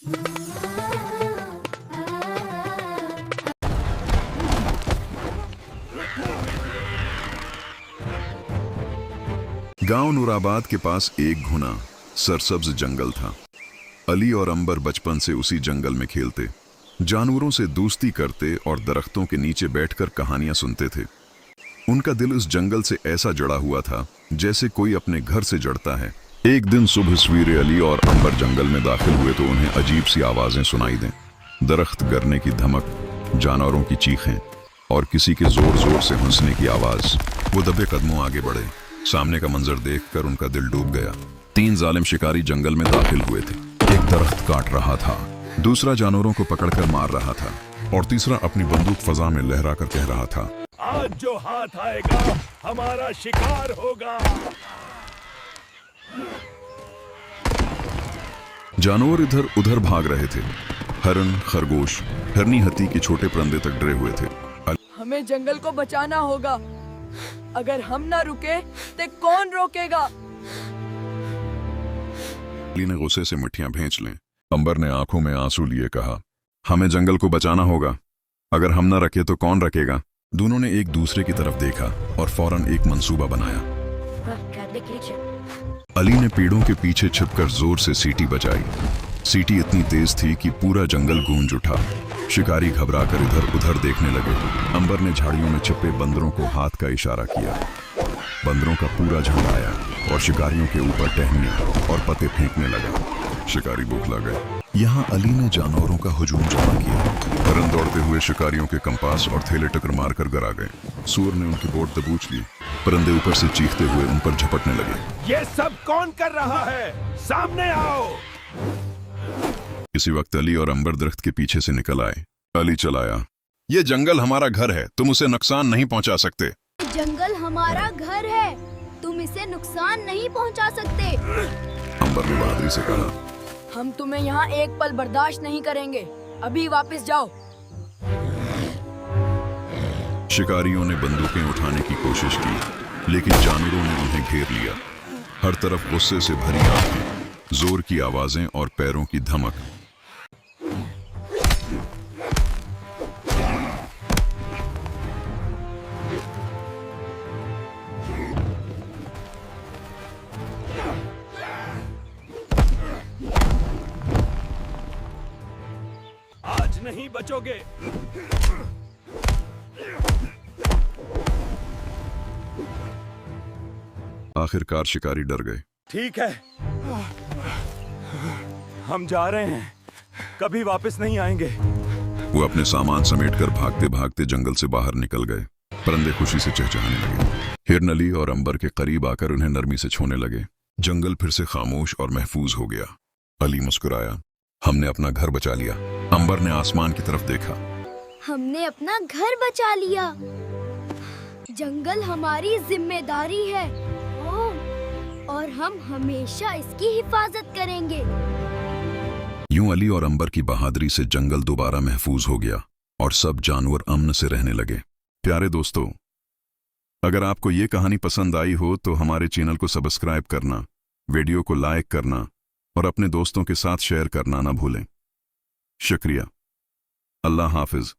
गांव नूराबाद के पास एक घुना सरसब्ज जंगल था। अली और अंबर बचपन से उसी जंगल में खेलते, जानवरों से दोस्ती करते और दरख्तों के नीचे बैठकर कहानियां सुनते थे। उनका दिल उस जंगल से ऐसा जड़ा हुआ था जैसे कोई अपने घर से जड़ता है। एक दिन सुबह सवेरे अली और अंबर जंगल में दाखिल हुए तो उन्हें अजीब सी आवाजें सुनाई दें। दरख्त गिरने की धमक, जानवरों की चीखें और किसी के जोर जोर से हंसने की आवाज। वो दबे कदमों आगे बढ़े। सामने का मंजर देखकर उनका दिल डूब गया। 3 जालिम शिकारी जंगल में दाखिल हुए थे। एक दरख्त काट रहा था, दूसरा जानवरों को पकड़कर मार रहा था और तीसरा अपनी बंदूक फजा में लहराकर कह रहा था, आज जो हाथ आएगा हमारा शिकार होगा। जानवर इधर उधर भाग रहे थे। हरन, खरगोश, हिरनी, हाथी के छोटे परिंदे तक डरे हुए थे। हमें जंगल को बचाना होगा। अगर हम ना रुके तो कौन रोकेगा? अली ने गुस्से से मुट्ठियां भींच लें। अंबर ने आंखों में आंसू लिए कहा, हमें जंगल को बचाना होगा। अगर हम ना रखे तो कौन रखेगा? दोनों ने एक दूसरे की तरफ देखा और फौरन एक मंसूबा बनाया। अली ने पेड़ों के पीछे छिपकर जोर से सीटी बजाई। सीटी इतनी तेज थी कि पूरा जंगल गूंज उठा। शिकारी घबराकर इधर उधर देखने लगे। अंबर ने झाड़ियों में छिपे बंदरों को हाथ का इशारा किया। बंदरों का पूरा झुंड आया और शिकारियों के ऊपर टहनियां और पत्ते फेंकने लगा। शिकारी बौखला गए। यहाँ अली ने जानवरों का हुजूम जमा किया। हरन दौड़ते हुए शिकारियों के कंपास और थैले टक्कर मारकर गिरा गए। सूर ने उनकी बोट दबोच ली। परिंदे ऊपर से चीखते हुए उन पर झपटने लगे। ये सब कौन कर रहा है? सामने आओ। इसी वक्त अली और अंबर दरख्त के पीछे से निकल आए। अली चलाया, ये जंगल हमारा घर है, तुम उसे नुकसान नहीं पहुंचा सकते। जंगल हमारा घर है, तुम इसे नुकसान नहीं पहुंचा सकते। अंबर ने बहादुरी से कहा, हम तुम्हें यहाँ एक पल बर्दाश्त नहीं करेंगे। अभी वापस जाओ। शिकारियों ने बंदूकें उठाने की कोशिश की, लेकिन जानवरों ने उन्हें घेर लिया। हर तरफ गुस्से से भरी आंखें, जोर की आवाजें और पैरों की धमक। आज नहीं बचोगे। आखिरकार शिकारी डर गए। ठीक है, हम जा रहे हैं, कभी वापस नहीं आएंगे। वो अपने सामान समेटकर भागते भागते जंगल से बाहर निकल गए। परिंदे खुशी से चहचहाने लगे। हिरन अली और अंबर के करीब आकर उन्हें नरमी से छूने लगे। जंगल फिर से खामोश और महफूज हो गया। अली मुस्कुराया, हमने अपना घर बचा लिया। अंबर ने आसमान की तरफ देखा, हमने अपना घर बचा लिया। जंगल हमारी जिम्मेदारी है और हम हमेशा इसकी हिफाजत करेंगे। यूं अली और अंबर की बहादुरी से जंगल दोबारा महफूज हो गया और सब जानवर अमन से रहने लगे। प्यारे दोस्तों, अगर आपको ये कहानी पसंद आई हो तो हमारे चैनल को सब्सक्राइब करना, वीडियो को लाइक करना और अपने दोस्तों के साथ शेयर करना ना भूलें। शुक्रिया। अल्लाह हाफिज।